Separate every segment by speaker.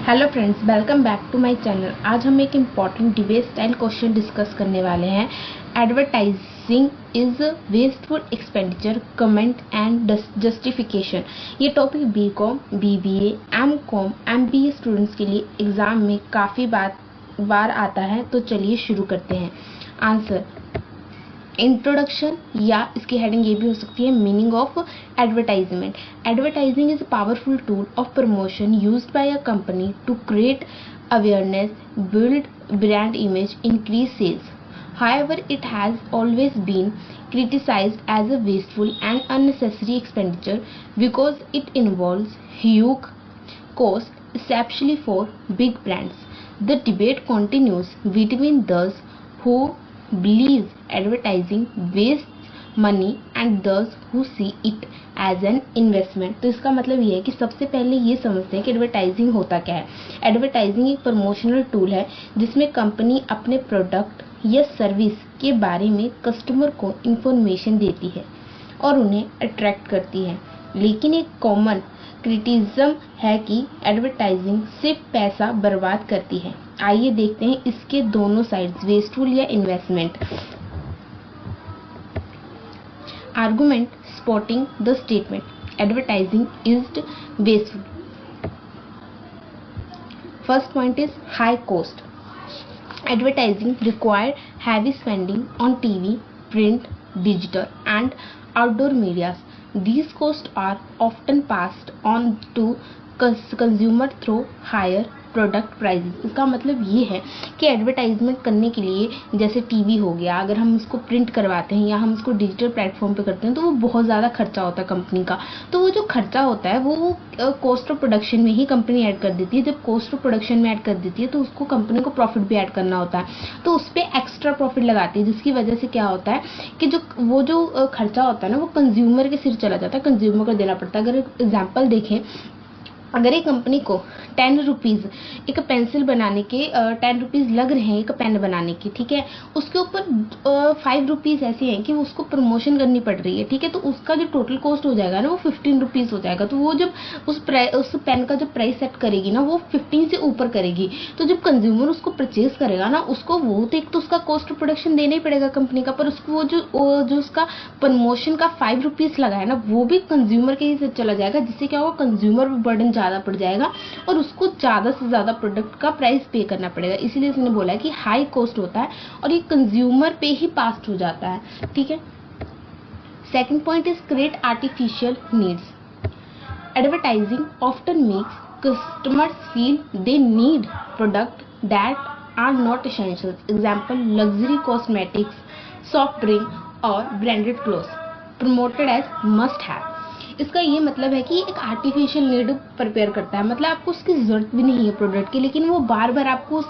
Speaker 1: Hello friends, welcome back to my channel. आज हम एक important debate style question discuss करने वाले हैं। Advertising is wasteful expenditure, comment and justification. ये topic BCom, BBA, MCom, MBA students के लिए एग्जाम में काफ़ी बार आता है। तो चलिए शुरू करते हैं। आंसर इंट्रोडक्शन, या इसकी हेडिंग ये भी हो सकती है meaning of advertisement. Advertising is a powerful tool of promotion used by a company to create awareness, build brand image, increase sales. However, it has always been criticized as a wasteful and unnecessary expenditure because it involves huge cost, especially for big brands. The debate continues between those who believe advertising wastes money and those who see it as an investment। तो इसका मतलब ये है कि सबसे पहले ये समझते हैं कि एडवर्टाइजिंग होता क्या है। एडवर्टाइजिंग एक प्रमोशनल टूल है जिसमें कंपनी अपने प्रोडक्ट या सर्विस के बारे में कस्टमर को इंफॉर्मेशन देती है और उन्हें अट्रैक्ट करती है। लेकिन एक कॉमन क्रिटिसिज्म है कि एडवर्टाइजिंग सिर्फ पैसा बर्बाद करती है। आइए देखते हैं इसके दोनों साइड्स, वेस्टफुल या investment. Argument supporting the statement advertising is wasteful. First point is high cost. Advertising require heavy spending on TV, print, digital, and outdoor media. These costs are often passed on to consumer through higher product prices. इसका मतलब ये है कि advertisement करने के लिए जैसे TV हो गया, अगर हम उसको प्रिंट करवाते हैं या हम उसको डिजिटल प्लेटफॉर्म पे करते हैं तो वो बहुत ज़्यादा खर्चा होता है कंपनी का। तो वो जो खर्चा होता है वो कॉस्ट ऑफ प्रोडक्शन में ही कंपनी ऐड कर देती है। जब कॉस्ट ऑफ प्रोडक्शन में ऐड कर देती है तो उसको कंपनी को प्रॉफिट भी ऐड करना होता है, तो उस पर एक्स्ट्रा प्रॉफिट लगाती है, जिसकी वजह से क्या होता है कि जो खर्चा होता है ना वो कंज्यूमर के सिर चला जाता है, कंज्यूमर को देना पड़ता है। अगर एग्जाम्पल देखें, अगर एक कंपनी को 10 रुपीज़ एक पेंसिल बनाने के 10 रुपीज़ लग रहे हैं एक पेन बनाने की, ठीक है, उसके ऊपर 5 रुपीज़ ऐसे हैं कि वो उसको प्रमोशन करनी पड़ रही है, ठीक है, तो उसका जो टोटल कॉस्ट हो जाएगा ना वो 15 रुपीज़ हो जाएगा। तो वो जब उस पेन का जो प्राइस सेट करेगी ना वो 15 से ऊपर करेगी, तो जब कंज्यूमर उसको परचेज करेगा ना उसको वो तो एक तो उसका कॉस्ट ऑफ प्रोडक्शन देना ही पड़ेगा कंपनी का, पर उसको वो जो उसका प्रमोशन का 5 रुपीज़ लगा है ना वो भी कंज्यूमर के ही से चला जाएगा, जिससे क्या होगा, कंज्यूमर पर बर्डन ज़्यादा पड़ जाएगा और उसको ज़्यादा से ज़्यादा प्रोडक्ट का प्राइस पे करना पड़ेगा। इसीलिए इसने बोला है कि हाई कॉस्ट होता है और ये कंज्यूमर पे ही पास हो जाता है, ठीक है। Second point is create artificial needs. Advertising often makes customers feel they need product that are not essential. Example luxury cosmetics, soft drink और branded clothes promoted as must have. इसका ये मतलब है कि एक आर्टिफिशियल नीड प्रिपेयर करता है, मतलब आपको उसकी ज़रूरत भी नहीं है प्रोडक्ट की, लेकिन वो बार बार आपको उस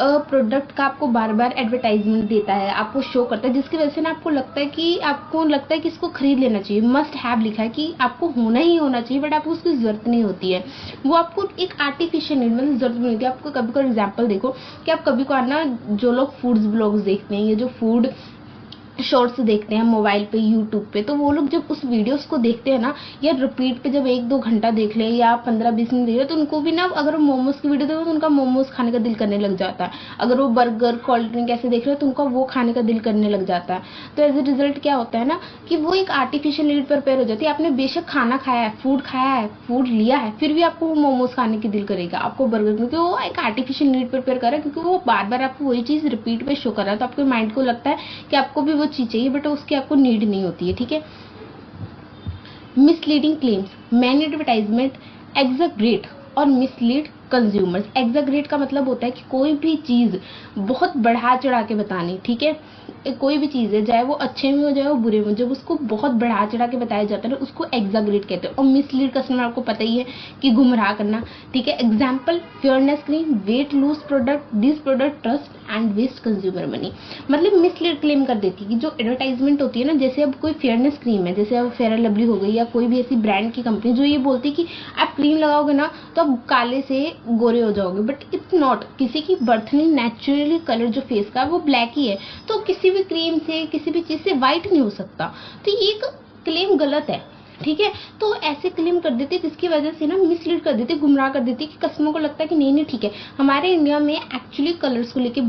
Speaker 1: प्रोडक्ट का आपको बार बार एडवर्टाइजमेंट देता है, आपको शो करता है, जिसकी वजह से ना आपको लगता है कि इसको खरीद लेना चाहिए। मस्ट हैव लिखा है कि आपको होना ही होना चाहिए, बट आपको उसकी ज़रूरत नहीं होती है। वो आपको एक आर्टिफिशियल नीड मतलब ज़रूरत नहीं होती है। आपको कभी कभी एग्जाम्पल देखो कि आप कभी को ना जो लोग फूड्स ब्लॉग्स देखते हैं या जो फूड शॉर्ट्स देखते हैं मोबाइल पे, यूट्यूब पे, तो वो लोग जब उस वीडियोस को देखते हैं ना या रिपीट पे जब 1-2 घंटा देख ले या 15-20 मिनट देख ले, तो उनको भी ना, अगर वो मोमोज की वीडियो देखो तो उनका मोमोज खाने का दिल करने लग जाता है। अगर वो बर्गर, कोल्ड ड्रिंक ऐसे देख रहे हो तो उनका वो खाने का दिल करने लग जाता है। तो एज ए रिजल्ट क्या होता है ना कि वो एक आर्टिफिशियल नीड प्रिपेयर हो जाती है। आपने बेशक खाना खाया है, फूड लिया है, फिर भी आपको वो मोमोज खाने की दिल करेगा, आपको बर्गर, क्योंकि वो एक आर्टिफिशियल नीड प्रिपेयर कर रहा है, क्योंकि वो बार बार आपको वही चीज़ रिपीट पे शो कर रहा है। तो आपके माइंड को लगता है कि आपको भी वो चीज़ चाहिए, बट उसकी आपको नीड नहीं होती है, ठीक है। Misleading claims, many advertisement exaggerate और मिसलीड कंज्यूमर्स। एग्जैगरेट का मतलब होता है कि कोई भी चीज़ बहुत बढ़ा चढ़ा के बतानी, ठीक है, कोई भी चीज़ है चाहे वो अच्छे में हो चाहे वो बुरे में, जब उसको बहुत बढ़ा चढ़ा के बताया जाता है ना उसको एग्जैगरेट कहते हैं। और मिसलीड कस्टमर आपको पता ही है कि गुमराह करना, ठीक है। Example fairness cream, weight lose product, this product trust and waste consumer money. मतलब मिसलीड क्लेम कर देती है कि जो एडवर्टाइजमेंट होती है ना, जैसे अब कोई फेयरनेस क्रीम है, जैसे अब फेयर एंड लवली हो गई या कोई भी ऐसी ब्रांड की कंपनी जो ये बोलती है कि आप क्रीम लगाओगे ना तो आप काले से गोरे हो जाओगे, बट इट्स नॉट। किसी की बर्थ नहीं, नेचुरली कलर जो फेस का वो ब्लैक ही है, तो किसी भी क्रीम से किसी भी चीज़ से वाइट नहीं हो सकता। तो ये एक क्लेम गलत है। ठीक है। तो ऐसे क्लेम कर देते जिसकी वजह से ना मिसलीड कर देते, गुमराह कर देते कि कस्टमर को लगता है कि नहीं नहीं ठीक है। हमारे इंडिया में एक्चुअली कलर्स को लेके,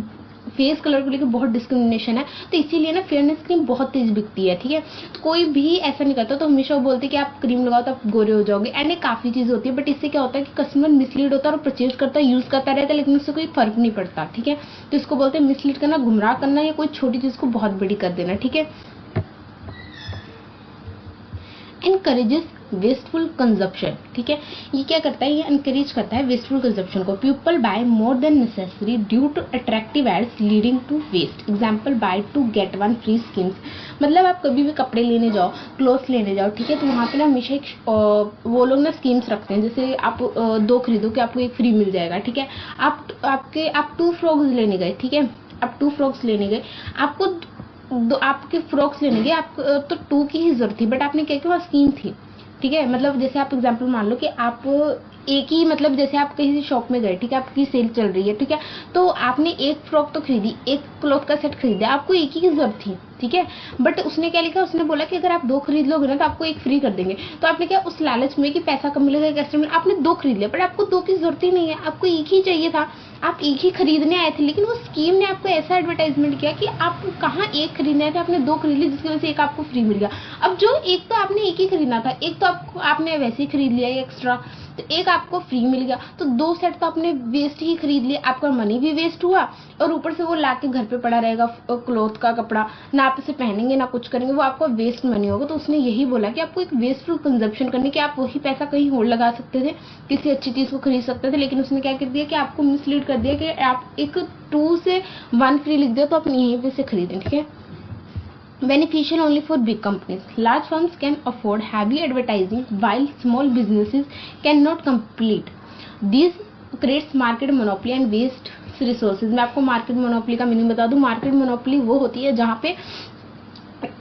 Speaker 1: फेस कलर को लेकर बहुत डिस्क्रिमिनेशन है, तो इसीलिए ना फेयरनेस क्रीम बहुत तेज बिकती है। ठीक है, तो कोई भी ऐसा नहीं करता, तो हमेशा वो बोलते हैं कि आप क्रीम लगाओ तो आप गोरे हो जाओगे, एंड ये काफी चीज होती है। बट इससे क्या होता है कि कस्टमर मिसलीड होता है और परचेज करता है, यूज करता रहता है, लेकिन उससे कोई फर्क नहीं पड़ता। ठीक है, तो इसको बोलते हैं मिसलीड करना, गुमराह करना, या कोई छोटी चीज को बहुत बड़ी कर देना। ठीक है। Encourages wasteful consumption. ठीक है, ये क्या करता है, ये एनकरेज करता है वेस्टफुल कंजप्शन को। People buy more than necessary due to attractive ads leading to waste. Example, buy two get one free schemes. मतलब आप कभी भी कपड़े लेने जाओ, क्लोथ्स लेने जाओ, ठीक है, तो वहाँ पे ना हमेशा एक वो लोग ना स्कीम्स रखते हैं, जैसे आप 2 खरीदो कि आपको 1 फ्री मिल जाएगा। ठीक है, आप 2 फ्रॉक्स लेने गए, ठीक है, आप 2 फ्रॉक्स लेने गए, आपको आपके फ्रॉक्स लेने गए, आप तो 2 की ही जरूरत थी, बट आपने क्या किया, वहाँ स्कीम थी। ठीक है, मतलब जैसे आप एग्जांपल मान लो कि आप एक ही, मतलब जैसे आप किसी शॉप में गए, ठीक है, आपकी सेल चल रही है, ठीक है, तो आपने 1 फ्रॉक तो खरीदी, 1 क्लॉथ का सेट खरीदा, आपको एक ही की जरूरत थी। ठीक है, बट उसने क्या लिखा, उसने बोला कि अगर आप 2 खरीद लोगे ना तो आपको 1 फ्री कर देंगे। तो आपने क्या, उस लालच में कि पैसा कम मिलेगा, एक एक्स्ट्रा मिलेगा, आपने 2 खरीद लिया, बट आपको 2 की जरूरत ही नहीं है, आपको 1 ही चाहिए था, आप 1 ही खरीदने आए थे। लेकिन वो स्कीम ने आपको ऐसा एडवर्टाइजमेंट किया कि आप कहाँ 1 खरीदने आए थे, आपने 2 खरीद ली, जिसकी वजह से 1 आपको फ्री मिल गया। अब जो 1 तो आपने 1 ही खरीदना था, 1 तो आपने वैसे ही खरीद लिया एक्स्ट्रा, तो 1 आपको फ्री मिल गया, तो 2 सेट तो आपने वेस्ट ही खरीद लिए, आपका मनी भी वेस्ट हुआ, और ऊपर से वो लाके घर पे पड़ा रहेगा क्लॉथ का कपड़ा, ना आप इसे पहनेंगे ना कुछ करेंगे, वो आपका वेस्ट मनी होगा। तो उसने यही बोला कि आपको एक वेस्टफुल कंजप्शन करने की, आप वही पैसा कहीं और लगा सकते थे, किसी अच्छी चीज को खरीद सकते थे, लेकिन उसने क्या कर दिया कि आपको मिसलीड कर दिया कि आप एक 2 से 1 फ्री लिख दो तो आप यहीं पे से खरीदें। ठीक है, beneficial only for big companies. Large firms can afford heavy advertising while small businesses cannot complete. This creates market monopoly and waste resources. मैं आपको मार्केट मोनोपोली का मीनिंग बता दूं। मार्केट मोनोपोली वो होती है जहाँ पे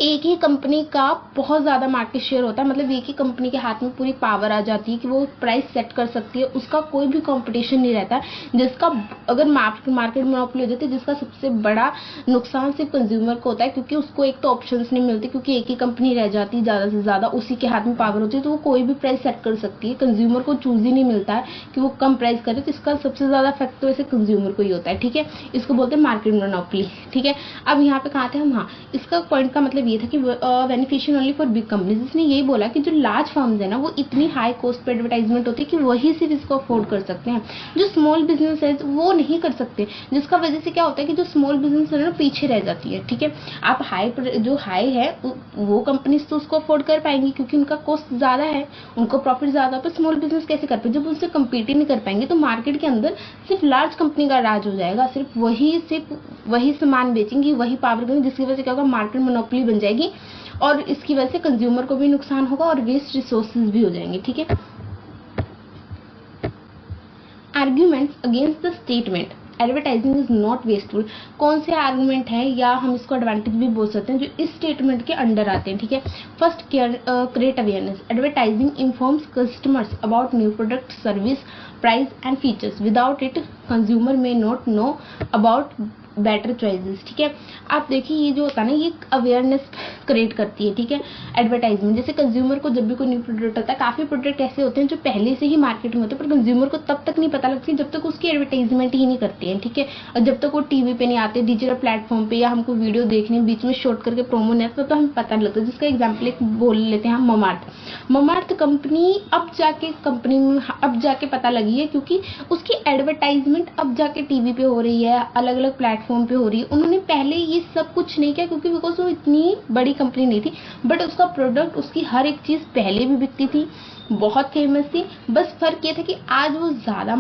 Speaker 1: एक ही कंपनी का बहुत ज्यादा मार्केट शेयर होता है, मतलब एक ही कंपनी के हाथ में पूरी पावर आ जाती है कि वो प्राइस सेट कर सकती है, उसका कोई भी कंपटीशन नहीं रहता। जिसका अगर मार्केट मोनोपोली हो जाती है, जिसका सबसे बड़ा नुकसान सिर्फ कंज्यूमर को होता है, क्योंकि उसको एक तो ऑप्शंस नहीं मिलती, क्योंकि एक ही कंपनी रह जाती है, ज्यादा से ज्यादा उसी के हाथ में पावर होती है, तो वो कोई भी प्राइस सेट कर सकती है, कंज्यूमर को चूज ही नहीं मिलता है कि वो कम प्राइस करे। तो इसका सबसे ज्यादा इफेक्ट तो ऐसे कंज्यूमर को ही होता है। ठीक है, इसको बोलते हैं मार्केट मोनोपोली। ठीक है, अब यहाँ पे कहाँ थे हम, हाँ, इसका पॉइंट का मतलब ये था कि beneficial only for big companies. इसने यही बोला कि जो लार्ज फर्म्स है ना, वो इतनी हाई कॉस्ट पे एडवर्टाइजमेंट होती है कि वही सिर्फ इसको अफोर्ड कर सकते हैं, जो स्मॉल बिजनेस है वो नहीं कर सकते, जिसका वजह से क्या होता है कि जो स्मॉल बिजनेस है ना पीछे रह जाती है। ठीक है, आप जो हाई है वो कंपनीज तो उसको अफोर्ड कर पाएंगी क्योंकि उनका कॉस्ट ज्यादा है, उनको प्रॉफिट ज्यादा, तो स्मॉल बिजनेस कैसे कर पाए, जब उनसे कम्पीट ही नहीं कर पाएंगे तो मार्केट के अंदर सिर्फ लार्ज कंपनी का राज हो जाएगा, सिर्फ वही सामान बेचेंगी, वही पावर करेंगे, जिसकी वजह से क्या होगा, मार्केट मोनोपोली बन जाएगी, और इसकी वजह से कंज्यूमर को भी नुकसान होगा और वेस्ट रिसोर्सेज भी हो जाएंगे। ठीक है, arguments against the statement advertising is not wasteful. कौन से आर्गुमेंट है, या हम इसको एडवांटेज भी बोल सकते हैं, जो इस स्टेटमेंट के अंडर आते हैं। ठीक है, first, create awareness. Advertising informs customers about new product, service, price and features. Without it consumer may not know about better choices. ठीक है, आप देखिए ये जो होता है ना, ये अवेयरनेस क्रिएट करती है। ठीक है, एडवर्टाइजमेंट, जैसे कंज्यूमर को जब भी कोई न्यू प्रोडक्ट आता है, काफी प्रोडक्ट ऐसे होते हैं जो पहले से ही मार्केट में होते हैं, पर कंज्यूमर को तब तक नहीं पता लगती जब तक उसकी एडवर्टाइजमेंट ही नहीं करती है। ठीक है, और जब तक वो टीवी पे नहीं आते, डिजिटल प्लेटफॉर्म पे, या हमको वीडियो देखने बीच में शॉर्ट करके प्रोमो नहीं आता, तो हमें पता नहीं लगता। जिसका एग्जाम्पल एक बोल लेते हैं हम, ममार्थ कंपनी अब जाके पता लगी है, क्योंकि उसकी एडवर्टाइजमेंट अब जाके टीवी पे हो रही है, अलग अलग प्लेटफॉर्म पे हो रही है। उन्होंने पहले ये सब कुछ नहीं किया, क्योंकि बिकॉज वो इतनी बड़ी कंपनी नहीं थी, बट उसका प्रोडक्ट, उसकी हर एक चीज पहले भी बिकती थी, बहुत फेमस थी। बस फर्क ये था कि आज वो ज्यादा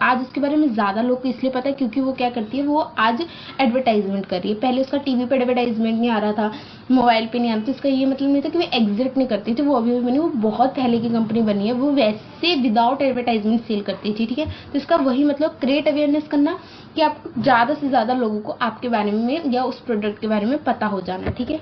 Speaker 1: आज उसके बारे में ज्यादा लोग को इसलिए पता है क्योंकि वो क्या करती है, वो आज एडवर्टाइजमेंट कर रही है। पहले उसका टीवी पे एडवर्टाइजमेंट नहीं आ रहा था, मोबाइल पे नहीं आ रहा था, इसका ये मतलब नहीं था कि वो एग्जिट नहीं करती थी, वो अभी भी बनी, वो बहुत पहले की कंपनी बनी है, वो वैसे विदाउट एडवर्टाइजमेंट सेल करती थी। ठीक है, तो इसका वही मतलब क्रिएट अवेयरनेस करना, कि आपको ज्यादा से ज्यादा लोगों को आपके बारे में या उस प्रोडक्ट के बारे में पता हो जाना। ठीक है,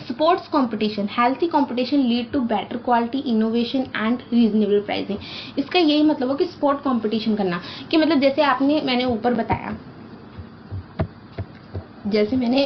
Speaker 1: sports competition, healthy competition lead to better quality, innovation and reasonable pricing. इसका यही मतलब हो कि स्पोर्ट कंपटीशन करना, कि मतलब जैसे मैंने ऊपर बताया, जैसे मैंने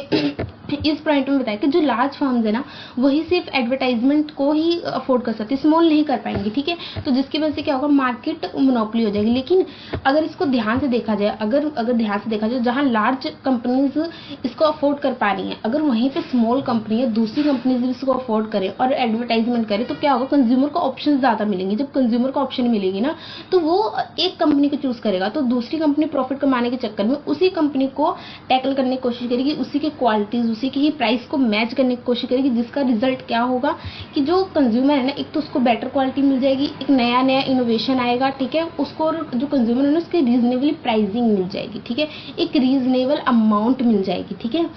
Speaker 1: इस पॉइंट में बताया कि जो लार्ज फर्म्स है ना वही सिर्फ एडवर्टाइजमेंट को ही अफोर्ड कर सकते, स्मॉल नहीं कर पाएंगे, ठीक है। तो जिसकी वजह से क्या होगा, मार्केट मोनोपोली हो जाएगी। लेकिन अगर इसको ध्यान से देखा जाए, अगर ध्यान से देखा जाए, जहाँ लार्ज कंपनीज इसको अफोर्ड कर पा रही हैं, अगर वहीं पे स्मॉल कंपनी है, दूसरी कंपनीज भी इसको अफोर्ड करें और एडवर्टाइजमेंट करें, तो क्या होगा, कंज्यूमर को ऑप्शन ज्यादा मिलेंगे। जब कंज्यूमर को ऑप्शन मिलेगी ना, तो वो एक कंपनी को चूज करेगा, तो दूसरी कंपनी प्रॉफिट कमाने के चक्कर में उसी कंपनी को टैकल करने की कोशिश करेगी, उसी की क्वालिटीज, उसी की ही प्राइस को मैच करने की कोशिश करेगी, जिसका रिजल्ट क्या होगा कि जो कंज्यूमर है ना, एक तो उसको बेटर क्वालिटी मिल जाएगी, एक नया नया इनोवेशन आएगा, ठीक है, उसको, और जो कंज्यूमर है ना उसकी रीजनेबल प्राइसिंग मिल जाएगी, ठीक है, एक रीजनेबल अमाउंट मिल जाएगी, ठीक है,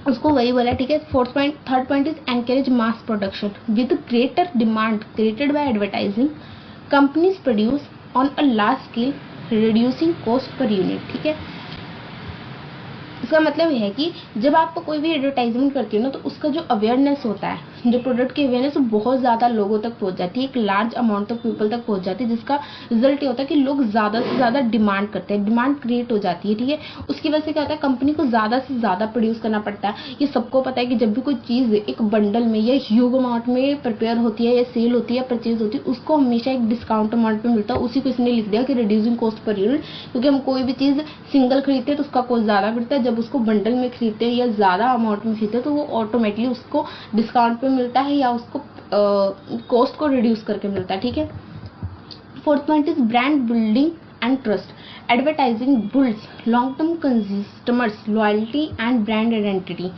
Speaker 1: उसको वही बोला, ठीक है। Third point is encourage mass production with greater demand created by advertising, companies produce on a large scale reducing cost per unit, ठीक है। इसका मतलब है कि जब आप कोई भी एडवर्टाइजमेंट करती हो ना, तो उसका जो अवेयरनेस होता है, जो प्रोडक्ट की अवेयरनेस, वो बहुत ज़्यादा लोगों तक पहुंच जाती है, एक लार्ज अमाउंट ऑफ पीपल तक पहुंच जाती है, जिसका रिजल्ट ये होता है कि लोग ज़्यादा से ज़्यादा डिमांड करते हैं, डिमांड क्रिएट हो जाती है, ठीक है। उसकी वजह से क्या होता है, कंपनी को ज़्यादा से ज़्यादा प्रोड्यूस करना पड़ता है। ये सबको पता है कि जब भी कोई चीज़ एक बंडल में या ह्यूज अमाउंट में प्रिपेयर होती है या सेल होती है, परचेज होती है, उसको हमेशा एक डिस्काउंट अमाउंट में मिलता है। उसी को इसने लिख दिया कि रिड्यूसिंग कॉस्ट पर यूनिट, क्योंकि हम कोई भी चीज़ सिंगल खरीदते हैं तो उसका कॉस्ट ज़्यादा पड़ता है, जब उसको बंडल में खरीदते हैं या ज़्यादा अमाउंट में खरीदते हैं तो वो ऑटोमेटिकली उसको डिस्काउंट पे मिलता है या उसको कॉस्ट को रिड्यूस करके मिलता है, ठीक है। Fourth point is brand building and trust, advertising builds long term customers loyalty and brand identity.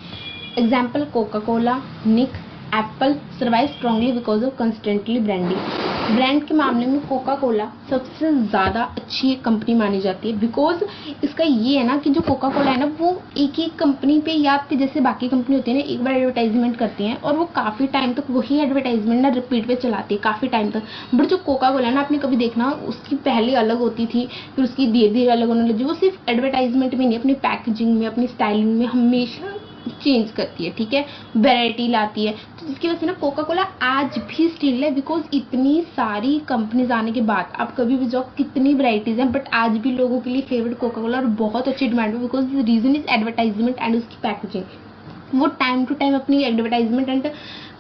Speaker 1: Example Coca Cola, Nike, Apple survive strongly because of constantly branding. Brand के मामले में कोका कोला सबसे ज़्यादा अच्छी एक कंपनी मानी जाती है, बिकॉज इसका ये है ना कि जो कोका कोला है ना, वो एक ही कंपनी पे, या आपके जैसे बाकी कंपनी होती है ना, एक बार एडवर्टाइजमेंट करती हैं और वो काफ़ी टाइम तक वही एडवर्टाइजमेंट ना रिपीट पे चलाती है काफ़ी टाइम तक। बट जो कोका कोला है ना, आपने कभी देखना, उसकी पहले अलग होती थी, फिर उसकी धीरे धीरे अलग होने लगी। वो सिर्फ एडवर्टाइजमेंट में नहीं, अपनी पैकेजिंग में, अपनी स्टाइलिंग में हमेशा चेंज करती है, ठीक है, वैरायटी लाती है। तो जिसकी वजह से ना कोका कोला आज भी स्टिल है, बिकॉज इतनी सारी कंपनीज आने के बाद आप कभी भी जाओ, कितनी वैरायटीज हैं, बट आज भी लोगों के लिए फेवरेट कोका कोला और बहुत अच्छी डिमांड है, because reason is advertisement and उसकी पैकेजिंग। वो टाइम टू टाइम अपनी एडवर्टाइजमेंट एंड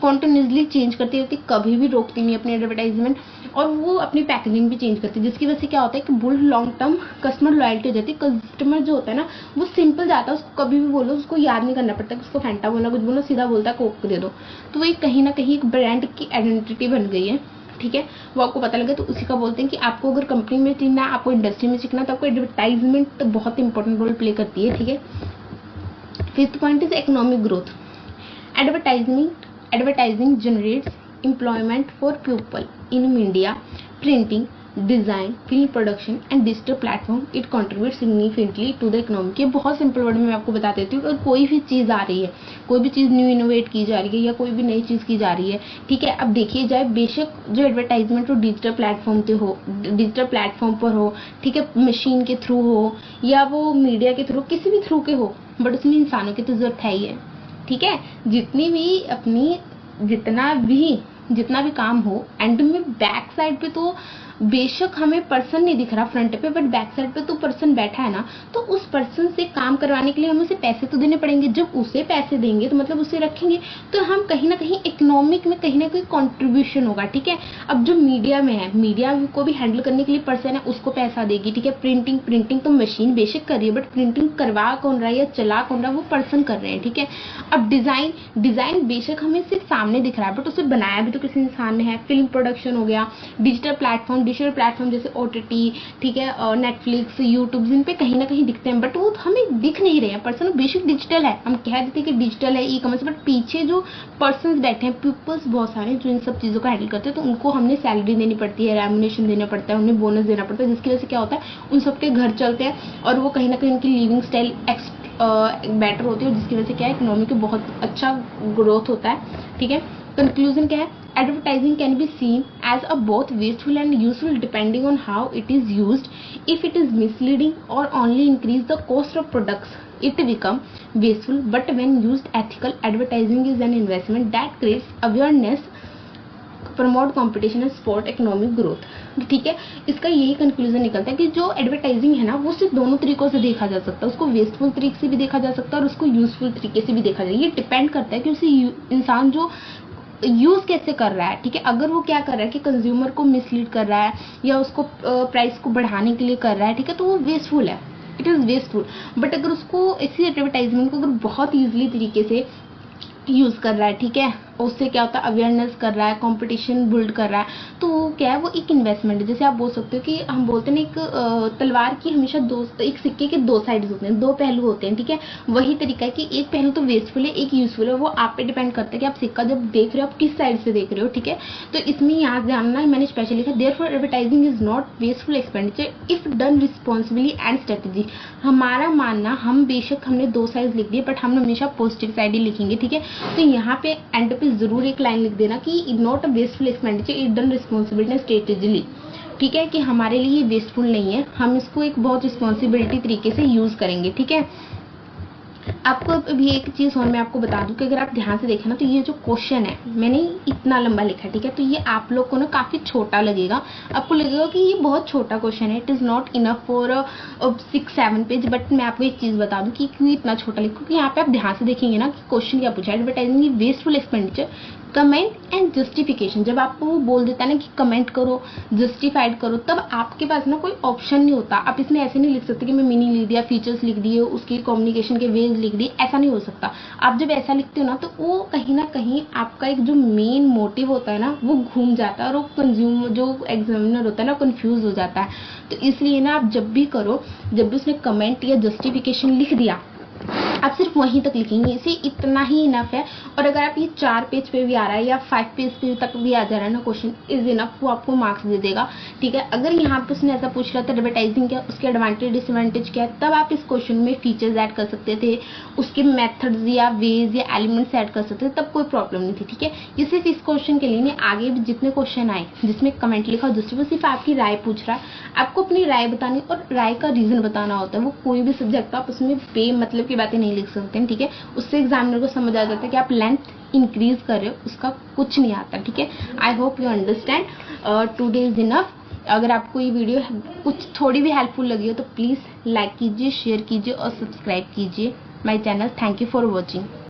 Speaker 1: कॉन्टिन्यूसली चेंज करती होती, कभी भी रोकती नहीं अपनी एडवर्टाइजमेंट, और वो अपनी पैकेजिंग भी चेंज करती है, जिसकी वजह से क्या होता है कि bull long term customer loyalty हो जाती है। कस्टमर जो होता है ना, वो सिंपल जाता है, उसको कभी भी बोलो, उसको याद नहीं करना पड़ता कि उसको फैंटा बोला, कुछ बोलो, सीधा बोलता है कोक दे दो। तो वो कहीं ना कहीं एक ब्रांड की आइडेंटिटी बन गई है, ठीक है, वो आपको पता लगे। तो उसी का बोलते हैं कि आपको अगर कंपनी में सीखना, आपको इंडस्ट्री में सीखना, तो आपको एडवर्टाइजमेंट बहुत इंपॉर्टेंट रोल प्ले करती है, ठीक है। Fifth point is economic growth, advertising generates employment for people in media, printing, design, film production and digital platform. It contributes significantly to the economy. ये बहुत सिंपल वर्ड में मैं आपको बता देती हूँ। अगर कोई भी चीज़ आ रही है, कोई भी चीज़ न्यू इनोवेट की जा रही है या कोई भी नई चीज़ की जा रही है, ठीक है, अब देखिए जाए, बेशक जो एडवर्टाइजमेंट हो डिजिटल प्लेटफॉर्म पर हो, ठीक है, मशीन के थ्रू हो या वो मीडिया के थ्रू, किसी भी थ्रू के हो, बट उसमें इंसानों की तो जरूरत है ही है, ठीक है। जितना भी काम हो, एंड में बैक साइड पे तो बेशक हमें पर्सन नहीं दिख रहा फ्रंट पे, बट बैक साइड पे तो पर्सन बैठा है ना, तो उस पर्सन से काम करवाने के लिए हमें उसे पैसे तो देने पड़ेंगे। जब उसे पैसे देंगे तो मतलब उसे रखेंगे, तो हम कहीं ना कहीं इकोनॉमिक में कहीं ना कहीं कंट्रीब्यूशन होगा, ठीक है। अब जो मीडिया में है, मीडिया को भी हैंडल करने के लिए पर्सन है, उसको पैसा देगी, ठीक है। प्रिंटिंग तो मशीन बेशक कर रही है, बट प्रिंटिंग करवा कौन रहा है या चला कौन रहा है, वो पर्सन कर रहे हैं, ठीक है। अब डिजाइन बेशक हमें सिर्फ सामने दिख रहा है, बट उसे बनाया भी तो किसी इंसान ने है। फिल्म प्रोडक्शन हो गया, डिजिटल प्लेटफॉर्म जैसे OTT, ठीक है, नेटफ्लिक्स, यूट्यूब, जिन पे कहीं ना कहीं दिखते हैं, बट वो हमें दिख नहीं रहे हैं पर्सन। बेशक डिजिटल है, हम कह देते हैं कि डिजिटल है, ई-कॉमर्स, बट पीछे जो पर्सन बैठे हैं, पीपल्स बहुत सारे जो इन सब चीज़ों को हैंडल करते हैं, तो उनको हमने सैलरी देनी पड़ती है, रेम्युनेशन देना पड़ता है, उन्हें बोनस देना पड़ता है, जिसकी वजह से क्या होता है, उन सबके घर चलते हैं और वो कहीं ना कहीं उनकी लिविंग स्टाइल बेटर होती है, जिसकी वजह से क्या है, इकोनॉमी का बहुत अच्छा ग्रोथ होता है, ठीक है। कंक्लूजन क्या है, advertising can be seen as a both wasteful and useful depending on how it is used. If it is misleading or only increase the cost of products, it become wasteful. But when used ethical, advertising is an investment that creates awareness, promote competition and support economic growth. ठीक है, इसका यही conclusion निकलता है कि जो advertising है ना वो सिर्फ दोनों तरीकों से देखा जा सकता है, उसको वेस्टफुल तरीके से भी देखा जा सकता है और उसको यूजफुल तरीके से भी देखा जाए। ये डिपेंड करता है कि उसे इंसान जो यूज कैसे कर रहा है। ठीक है, अगर वो क्या कर रहा है कि कंज्यूमर को मिसलीड कर रहा है या उसको प्राइस को बढ़ाने के लिए कर रहा है, ठीक है, तो वो वेस्टफुल है, इट इज़ वेस्टफुल। बट अगर उसको इसी एडवर्टाइजमेंट को अगर बहुत ईजिली तरीके से यूज़ कर रहा है, ठीक है, उससे क्या होता है अवेयरनेस कर रहा है, कंपटीशन बिल्ड कर रहा है, तो वो क्या है, वो एक इन्वेस्टमेंट है। जैसे आप बोल सकते हो कि हम बोलते हैं एक तलवार की हमेशा एक सिक्के के दो साइड्स होते हैं, दो पहलू होते हैं। ठीक है, वही तरीका है कि एक पहलू तो वेस्टफुल है, एक यूजफुल है। वो आप पे डिपेंड करता है कि आप सिक्का जब देख रहे हो आप किस साइड से देख रहे हो। ठीक है, तो इसमें यहाँ जानना मैंने स्पेशली लिखा, therefore advertising is not wasteful expenditure if done responsibly and strategy. हमारा मानना, हम बेशक हमने दो साइड लिख दिए बट हम हमेशा पॉजिटिव साइड ही लिखेंगे। ठीक है, तो यहाँ पे एंड पे जरूर एक लाइन लिख देना कि not a wasteful expenditure it done responsibility and strategically. ठीक है, कि हमारे लिए ये वेस्टफुल नहीं है, हम इसको एक बहुत रिस्पॉन्सिबिलिटी तरीके से यूज करेंगे। ठीक है, आपको अभी एक चीज़ और मैं आपको बता दूं कि अगर आप ध्यान से देखें ना तो ये जो क्वेश्चन है मैंने इतना लंबा लिखा है। ठीक है, तो ये आप लोग को ना काफ़ी छोटा लगेगा, आपको लगेगा कि ये बहुत छोटा क्वेश्चन है, it is not enough for 6-7 page. But मैं आपको एक चीज़ बता दूं कि क्यों इतना छोटा लिखा, क्योंकि यहाँ पे आप ध्यान से देखेंगे ना कि क्वेश्चन क्या पूछा है, advertising wasteful expenditure comment and justification. जब आपको वो बोल देता है ना कि कमेंट करो, जस्टिफाइड करो, तब आपके पास ना कोई ऑप्शन नहीं होता। आप इसमें ऐसे नहीं लिख सकते कि मैं मीनिंग लिख दिया, फीचर्स लिख दिए, उसकी कम्युनिकेशन के वेज लिख दिए, ऐसा नहीं हो सकता। आप जब ऐसा लिखते हो ना तो वो कहीं ना कहीं आपका एक जो मेन मोटिव होता है ना वो घूम जाता है और वो कंज्यूमर जो एग्जामिनर होता है ना कंफ्यूज हो जाता है। तो इसलिए ना आप जब भी करो, जब भी उसने कमेंट या जस्टिफिकेशन लिख दिया आप सिर्फ वहीं तक लिखेंगे, इसे इतना ही इनफ है। और अगर आप ये 4 पेज पे भी आ रहा है या 5 पेज पे तक भी आ जा रहा है ना क्वेश्चन इज इनफ, वो आपको मार्क्स दे देगा। ठीक है, अगर यहाँ पे उसने ऐसा पूछ रहा था एडवर्टाइजिंग क्या, उसके एडवांटेज डिसएडवांटेज क्या है, तब आप इस क्वेश्चन में फीचर्स ऐड कर सकते थे, उसके मेथड्स या वेज या एलिमेंट्स ऐड कर सकते थे, तब कोई प्रॉब्लम नहीं थी। ठीक है, ये सिर्फ इस क्वेश्चन के लिए नहीं, आगे भी जितने क्वेश्चन आए जिसमें कमेंट लिखा हो दूसरी वो सिर्फ आपकी राय पूछ रहा है, आपको अपनी राय बतानी और राय का रीजन बताना होता है। वो कोई भी सब्जेक्ट आप उसमें बेमतलब की बातें नहीं लिख सकते हैं। ठीक है, उससे एग्जामिनर को समझ आ जाता है कि आप लेंथ इंक्रीज कर रहे हो, उसका कुछ नहीं आता। ठीक है, I hope you understand, today is enough. अगर आपको ये वीडियो कुछ थोड़ी भी हेल्पफुल लगी हो तो प्लीज़ लाइक कीजिए, शेयर कीजिए और सब्सक्राइब कीजिए my channel. Thank you for watching.